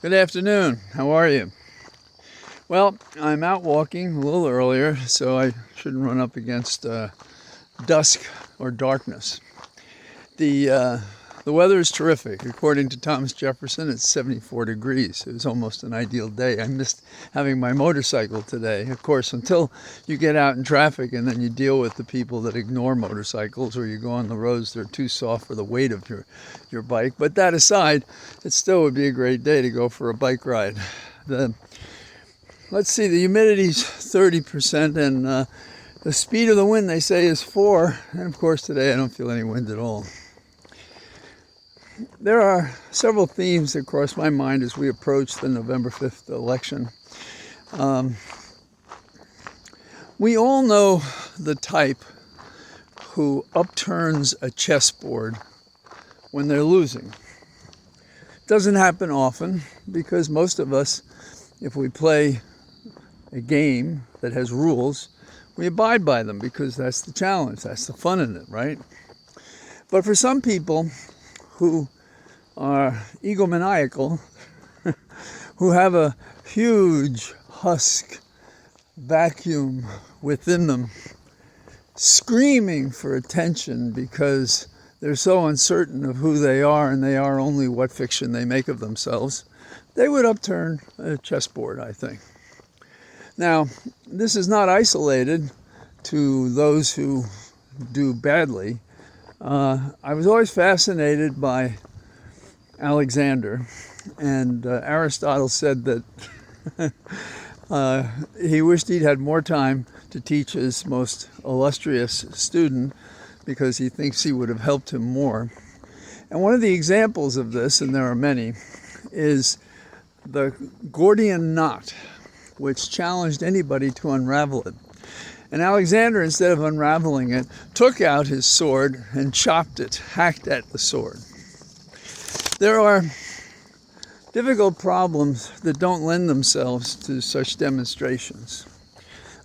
Good afternoon. How are you? Well, I'm out walking a little earlier, so I shouldn't run up against dusk or darkness. The weather is terrific. According to Thomas Jefferson, it's 74 degrees. It was almost an ideal day. I missed having my motorcycle today. Of course, until you get out in traffic and then you deal with the people that ignore motorcycles, or you go on the roads, they're too soft for the weight of your bike. But that aside, it still would be a great day to go for a bike ride. Let's see, the humidity's 30%, and the speed of the wind, they say, is 4. And of course, today I don't feel any wind at all. There are several themes that cross my mind as we approach the November 5th election. We all know the type who upturns a chessboard when they're losing. It doesn't happen often because most of us, if we play a game that has rules, we abide by them because that's the challenge, that's the fun in it, right? But for some people who are egomaniacal, who have a huge husk vacuum within them, screaming for attention because they're so uncertain of who they are and they are only what fiction they make of themselves, they would upturn a chessboard, I think. Now, this is not isolated to those who do badly. I was always fascinated by Alexander, and Aristotle said that he wished he'd had more time to teach his most illustrious student because he thinks he would have helped him more. And one of the examples of this, and there are many, is the Gordian knot, which challenged anybody to unravel it. And Alexander, instead of unraveling it, took out his sword and chopped it, hacked at the sword. There are difficult problems that don't lend themselves to such demonstrations.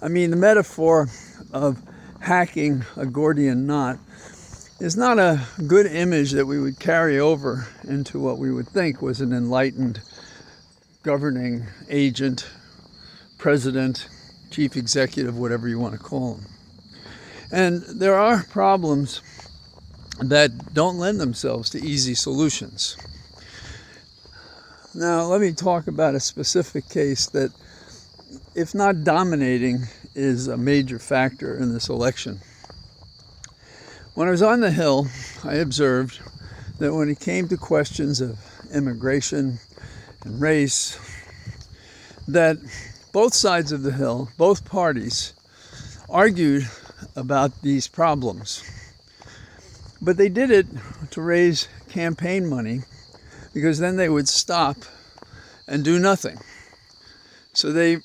I mean, the metaphor of hacking a Gordian knot is not a good image that we would carry over into what we would think was an enlightened governing agent, president, chief executive, whatever you want to call them. And there are problems that don't lend themselves to easy solutions. Now, let me talk about a specific case that, if not dominating, is a major factor in this election. When I was on the Hill, I observed that when it came to questions of immigration and race, that both sides of the Hill, both parties, argued about these problems. But they did it to raise campaign money, because then they would stop and do nothing. So they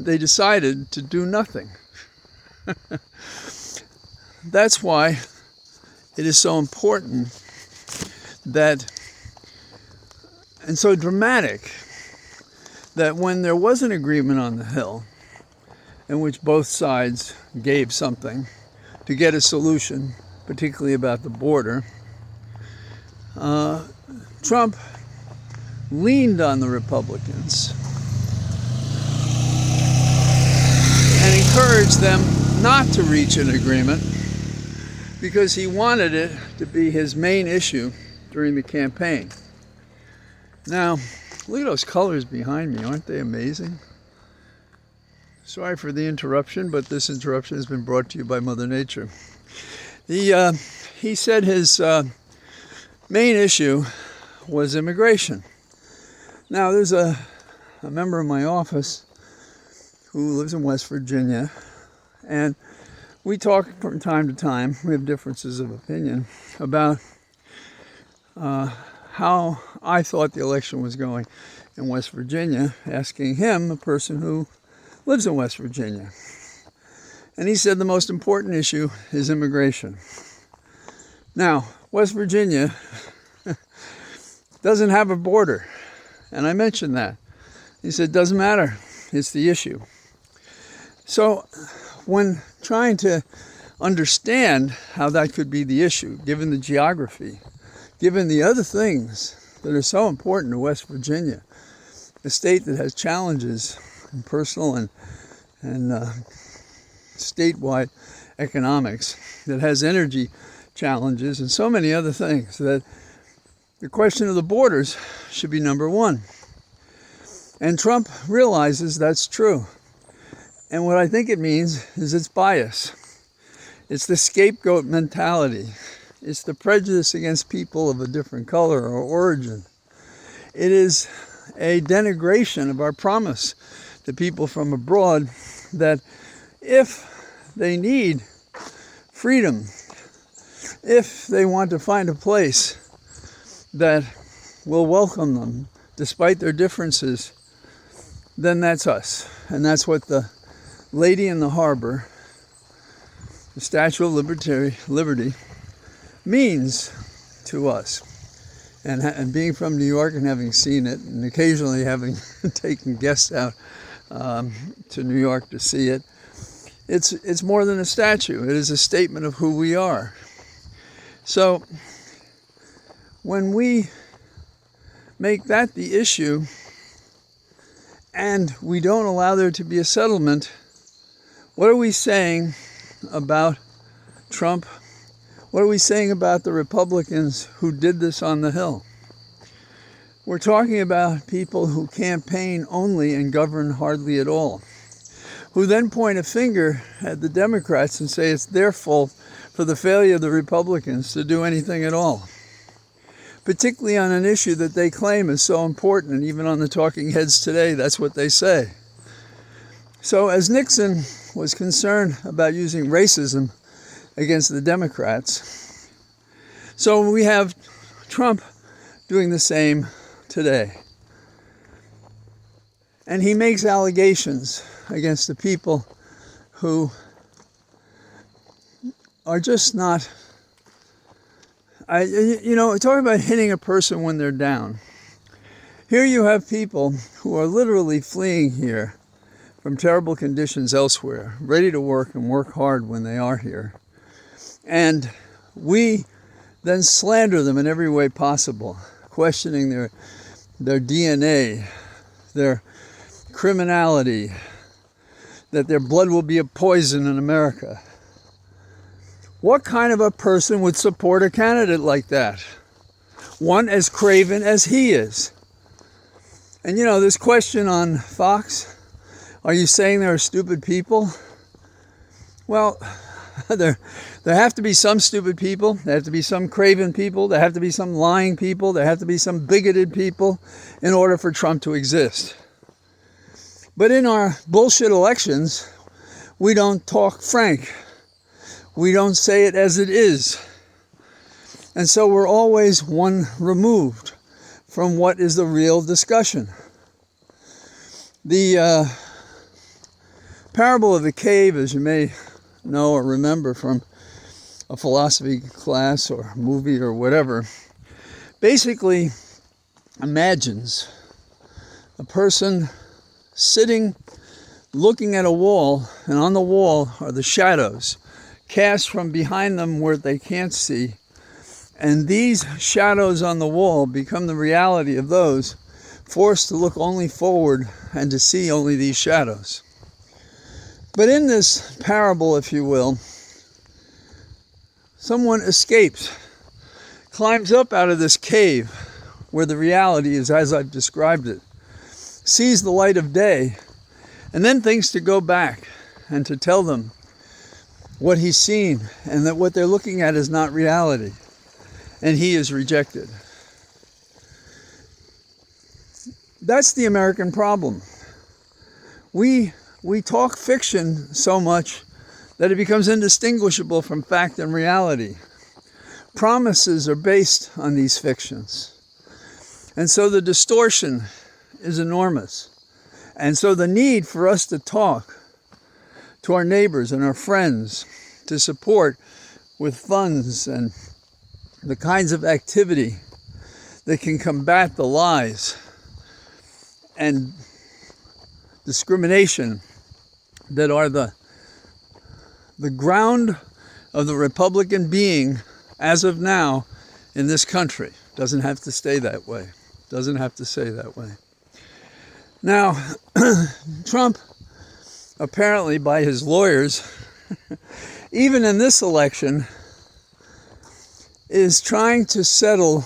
decided to do nothing. That's why it is so important that, and so dramatic, that when there was an agreement on the Hill in which both sides gave something to get a solution, particularly about the border, Trump leaned on the Republicans and encouraged them not to reach an agreement because he wanted it to be his main issue during the campaign. Now, look at those colors behind me. Aren't they amazing? Sorry for the interruption, but this interruption has been brought to you by Mother Nature. He said his main issue was immigration. Now, there's a member of my office who lives in West Virginia, and we talk from time to time. We have differences of opinion about how I thought the election was going in West Virginia, asking him, a person who lives in West Virginia. And he said the most important issue is immigration. Now, West Virginia doesn't have a border, and I mentioned that. He said, doesn't matter, it's the issue. So when trying to understand how that could be the issue, given the geography, given the other things that are so important to West Virginia, a state that has challenges in personal and statewide economics, that has energy challenges and so many other things, that the question of the borders should be number one. And Trump realizes that's true. And what I think it means is it's bias. It's the scapegoat mentality. It's the prejudice against people of a different color or origin. It is a denigration of our promise to people from abroad that if they need freedom, if they want to find a place that will welcome them despite their differences, then that's us. And that's what the lady in the harbor, the Statue of Liberty, means to us. And being from New York and having seen it, and occasionally having taken guests out to New York to see it, it's more than a statue. It is a statement of who we are. So when we make that the issue and we don't allow there to be a settlement, what are we saying about Trump? What are we saying about the Republicans who did this on the Hill? We're talking about people who campaign only and govern hardly at all, who then point a finger at the Democrats and say it's their fault for the failure of the Republicans to do anything at all, particularly on an issue that they claim is so important. And even on the talking heads today, that's what they say. So as Nixon was concerned about using racism against the Democrats, so we have Trump doing the same today. And he makes allegations against the people who are just not, talk about hitting a person when they're down. Here you have people who are literally fleeing here from terrible conditions elsewhere, ready to work and work hard when they are here. And we then slander them in every way possible, questioning their DNA, their criminality, that their blood will be a poison in America. What kind of a person would support a candidate like that? One as craven as he is. And this question on Fox, are you saying there are stupid people? Well, there have to be some stupid people. There have to be some craven people. There have to be some lying people. There have to be some bigoted people in order for Trump to exist. But in our bullshit elections, we don't talk frank. We don't say it as it is. And so we're always one removed from what is the real discussion. The parable of the cave, as you may know or remember from a philosophy class or movie or whatever, basically imagines a person sitting looking at a wall, and on the wall are the shadows cast from behind them where they can't see. And these shadows on the wall become the reality of those forced to look only forward and to see only these shadows. But in this parable, if you will, someone escapes, climbs up out of this cave where the reality is as I've described it, sees the light of day, and then thinks to go back and to tell them what he's seen and that what they're looking at is not reality. And he is rejected. That's the American problem. We talk fiction so much that it becomes indistinguishable from fact and reality. Promises are based on these fictions. And so the distortion is enormous. And so the need for us to talk to our neighbors and our friends, to support with funds and the kinds of activity that can combat the lies and discrimination that are the ground of the Republican being as of now in this country. Doesn't have to stay that way. Doesn't have to say that way. Now, Trump, apparently by his lawyers, even in this election, is trying to settle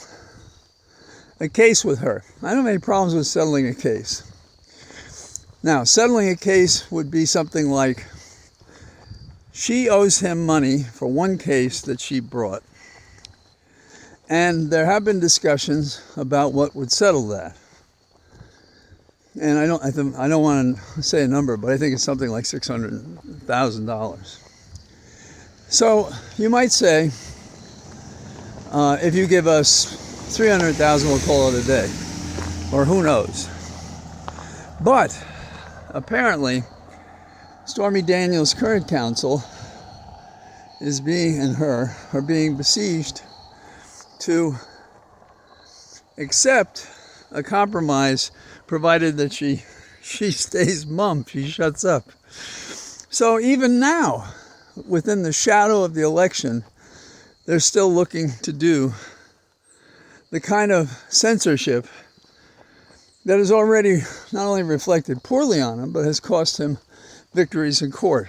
a case with her. I don't have any problems with settling a case. Now, settling a case would be something like she owes him money for one case that she brought. And there have been discussions about what would settle that. And I don't want to say a number, but I think it's something like $600,000. So you might say, if you give us $300,000, we'll call it a day, or who knows. But apparently, Stormy Daniels' current counsel is being besieged to accept a compromise, provided that she stays mum, she shuts up. So even now, within the shadow of the election, they're still looking to do the kind of censorship that has already not only reflected poorly on him, but has cost him victories in court.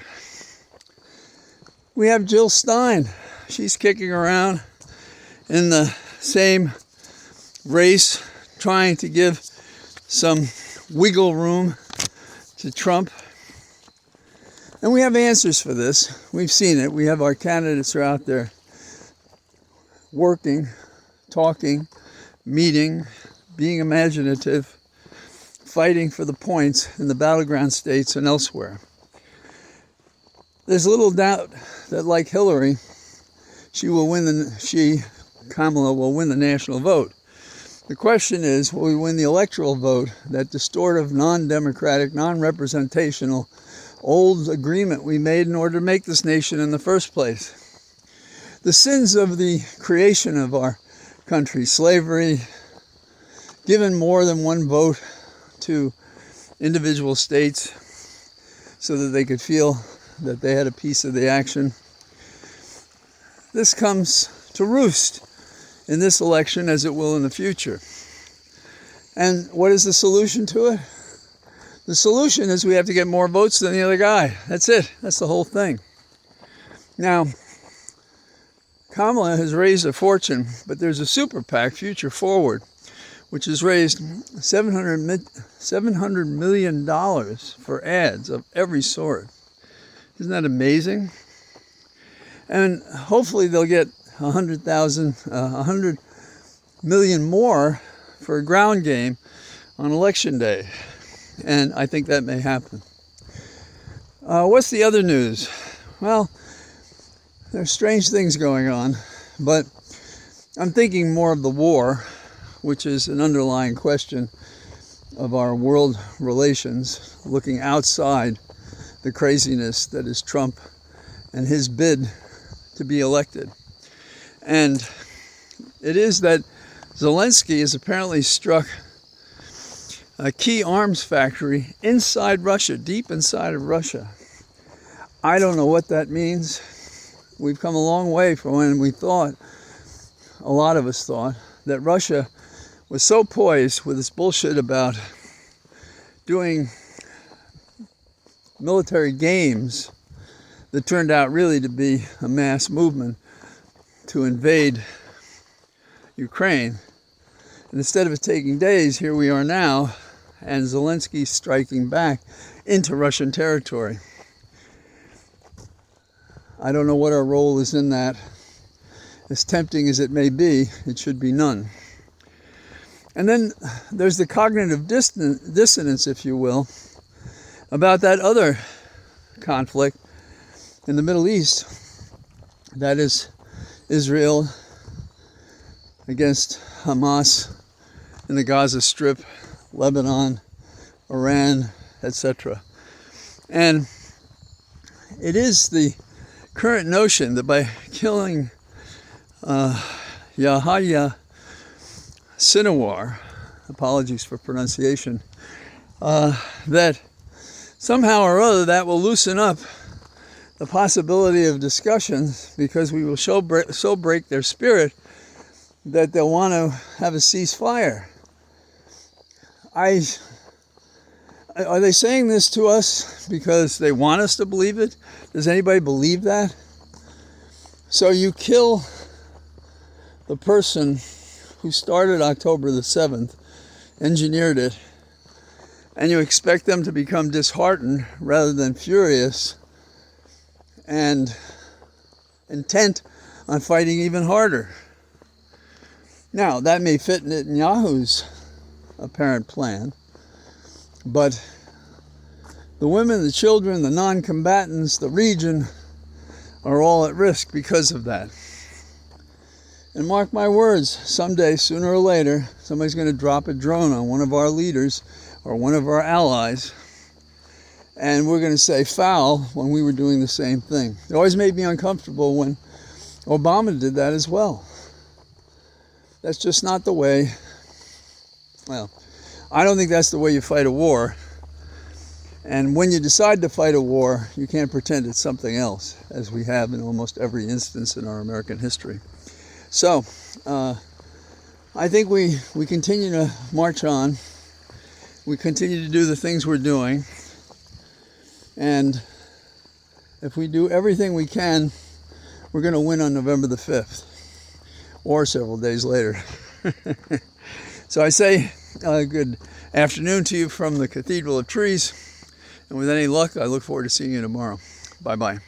We have Jill Stein. She's kicking around in the same race, trying to give some wiggle room to Trump. And we have answers for this. We've seen it. We have our candidates who are out there working, talking, meeting, being imaginative, fighting for the points in the battleground states and elsewhere. There's little doubt that, like Hillary, Kamala will win the national vote. The question is, will we win the electoral vote, that distortive, non-democratic, non-representational, old agreement we made in order to make this nation in the first place? The sins of the creation of our country, slavery, given more than one vote to individual states so that they could feel that they had a piece of the action. This comes to roost in this election, as it will in the future. And what is the solution to it? The solution is we have to get more votes than the other guy. That's it. That's the whole thing. Now, Kamala has raised a fortune, but there's a super PAC, Future Forward, which has raised $700 million for ads of every sort. Isn't that amazing? And hopefully they'll get 100 million more for a ground game on election day. And I think that may happen. What's the other news? Well, there's strange things going on, but I'm thinking more of the war, which is an underlying question of our world relations, looking outside the craziness that is Trump and his bid to be elected. And it is that Zelensky has apparently struck a key arms factory inside Russia, deep inside of Russia. I don't know what that means. We've come a long way from when we thought, a lot of us thought, that Russia was so poised with this bullshit about doing military games that turned out really to be a mass movement to invade Ukraine. And instead of it taking days, here we are now, and Zelensky striking back into Russian territory. I don't know what our role is in that. As tempting as it may be, it should be none. And then there's the cognitive dissonance, if you will, about that other conflict in the Middle East, that is Israel against Hamas in the Gaza Strip, Lebanon, Iran, etc. And it is the current notion that by killing Yahya Sinwar, apologies for pronunciation, that somehow or other that will loosen up the possibility of discussions, because we will so break their spirit that they'll want to have a ceasefire. Are they saying this to us because they want us to believe it? Does anybody believe that? So you kill the person who started October the 7th, engineered it, and you expect them to become disheartened rather than furious and intent on fighting even harder. Now, that may fit Netanyahu's apparent plan, but the women, the children, the non-combatants, the region are all at risk because of that. And mark my words, someday, sooner or later, somebody's going to drop a drone on one of our leaders or one of our allies, and we're going to say foul when we were doing the same thing. It always made me uncomfortable when Obama did that as well. That's just not the way. Well, I don't think that's the way you fight a war. And when you decide to fight a war, you can't pretend it's something else, as we have in almost every instance in our American history. So, I think we continue to march on. We continue to do the things we're doing. And if we do everything we can, we're going to win on November the 5th, or several days later. So I say good afternoon to you from the Cathedral of Trees. And with any luck, I look forward to seeing you tomorrow. Bye-bye.